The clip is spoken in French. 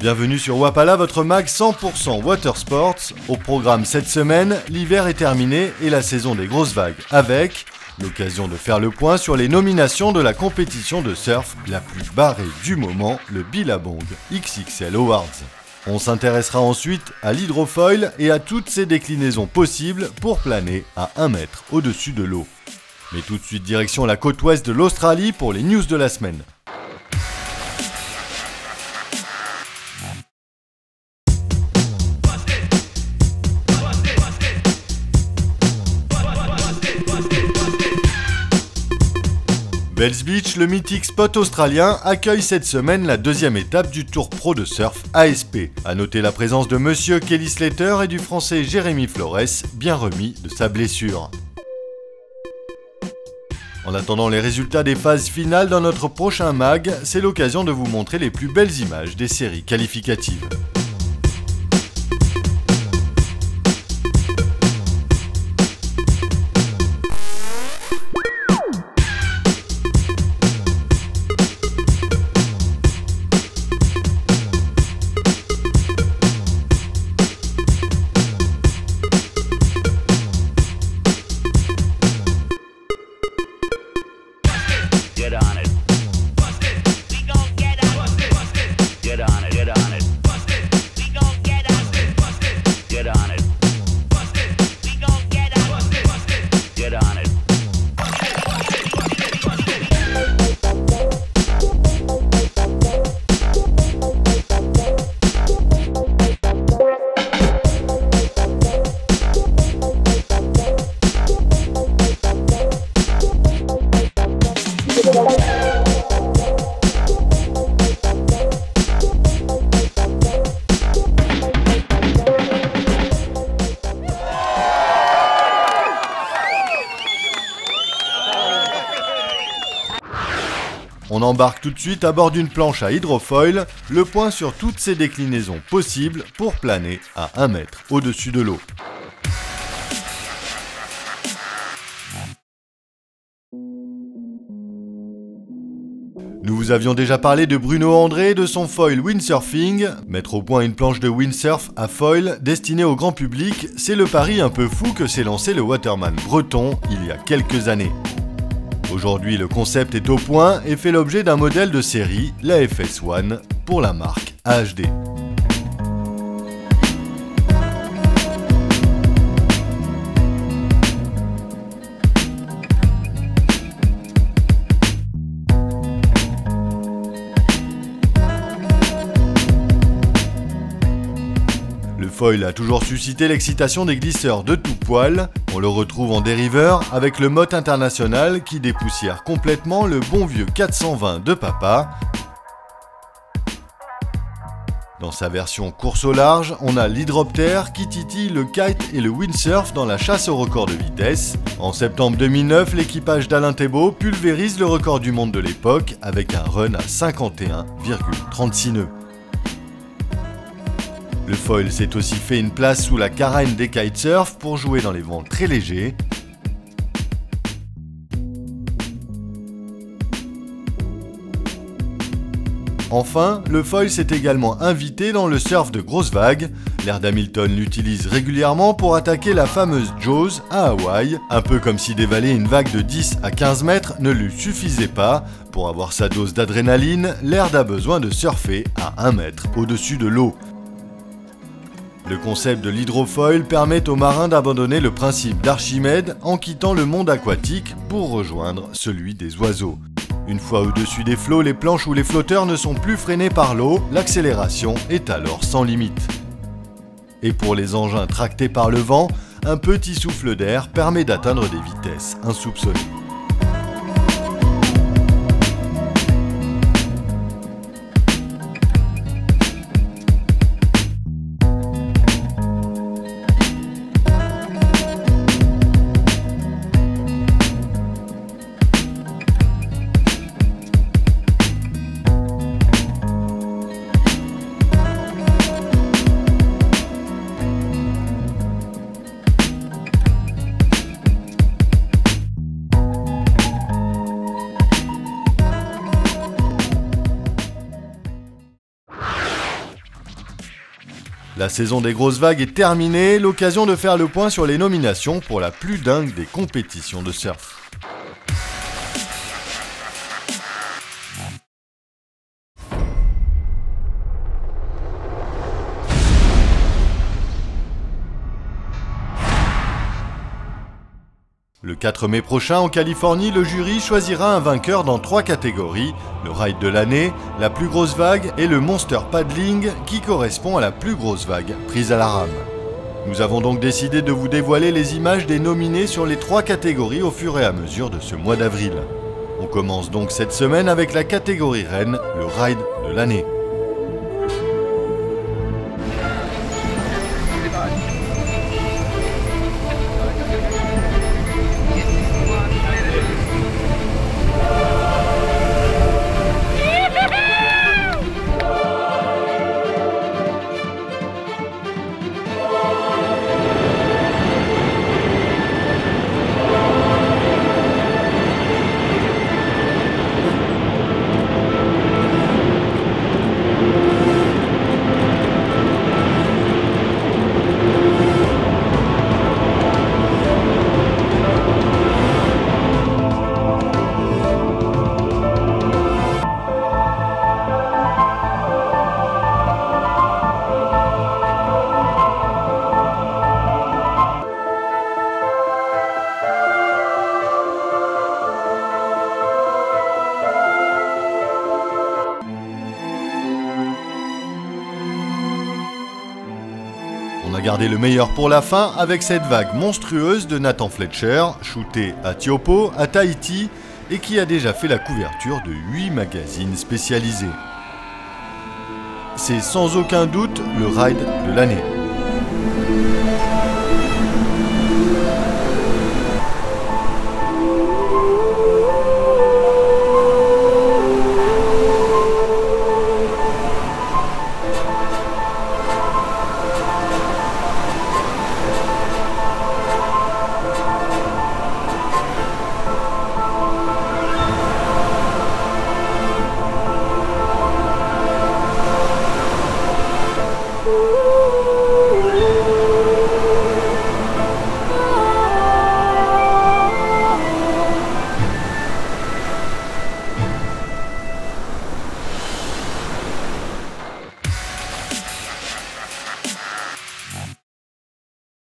Bienvenue sur Wapala, votre mag 100% Watersports. Au programme cette semaine, l'hiver est terminé et la saison des grosses vagues avec l'occasion de faire le point sur les nominations de la compétition de surf la plus barrée du moment, le Billabong XXL Awards. On s'intéressera ensuite à l'hydrofoil et à toutes ses déclinaisons possibles pour planer à 1 mètre au-dessus de l'eau. Mais tout de suite direction la côte ouest de l'Australie pour les news de la semaine. Bells Beach, le mythique spot australien, accueille cette semaine la deuxième étape du Tour Pro de Surf ASP. A noter la présence de Monsieur Kelly Slater et du Français Jérémy Flores, bien remis de sa blessure. En attendant les résultats des phases finales dans notre prochain mag, c'est l'occasion de vous montrer les plus belles images des séries qualificatives. Get on it. Bust it. We gon' get on it. Bust it. Get on it. Get on it. Bust it. We gon' get on it. Bust it. Get on it. Bust it. We gon' get on it. Bust it. Get on it. On embarque tout de suite à bord d'une planche à hydrofoil, le point sur toutes ses déclinaisons possibles pour planer à 1 mètre au-dessus de l'eau. Nous vous avions déjà parlé de Bruno André et de son foil windsurfing. Mettre au point une planche de windsurf à foil destinée au grand public, c'est le pari un peu fou que s'est lancé le waterman breton il y a quelques années. Aujourd'hui, le concept est au point et fait l'objet d'un modèle de série, la FS1, pour la marque AHD. Le foil a toujours suscité l'excitation des glisseurs de tout poil. On le retrouve en dériveur avec le Mott International qui dépoussière complètement le bon vieux 420 de papa. Dans sa version course au large, on a l'hydroptère qui titille le kite et le windsurf dans la chasse au record de vitesse. En septembre 2009, l'équipage d'Alain Thébault pulvérise le record du monde de l'époque avec un run à 51,36 nœuds. Le foil s'est aussi fait une place sous la carène des kitesurf pour jouer dans les vents très légers. Enfin, le foil s'est également invité dans le surf de grosses vagues. L'air d'Hamilton l'utilise régulièrement pour attaquer la fameuse Jaws à Hawaï, un peu comme si dévaler une vague de 10 à 15 mètres ne lui suffisait pas. Pour avoir sa dose d'adrénaline, l'air a besoin de surfer à 1 mètre au-dessus de l'eau. Le concept de l'hydrofoil permet aux marins d'abandonner le principe d'Archimède en quittant le monde aquatique pour rejoindre celui des oiseaux. Une fois au-dessus des flots, les planches ou les flotteurs ne sont plus freinés par l'eau, l'accélération est alors sans limite. Et pour les engins tractés par le vent, un petit souffle d'air permet d'atteindre des vitesses insoupçonnées. La saison des grosses vagues est terminée, l'occasion de faire le point sur les nominations pour la plus dingue des compétitions de surf. Le 4 mai prochain, en Californie, le jury choisira un vainqueur dans 3 catégories, le ride de l'année, la plus grosse vague et le monster paddling qui correspond à la plus grosse vague prise à la rame. Nous avons donc décidé de vous dévoiler les images des nominés sur les 3 catégories au fur et à mesure de ce mois d'avril. On commence donc cette semaine avec la catégorie reine, le ride de l'année. On a gardé le meilleur pour la fin avec cette vague monstrueuse de Nathan Fletcher, shootée à Tiopo, à Tahiti, et qui a déjà fait la couverture de 8 magazines spécialisés. C'est sans aucun doute le ride de l'année.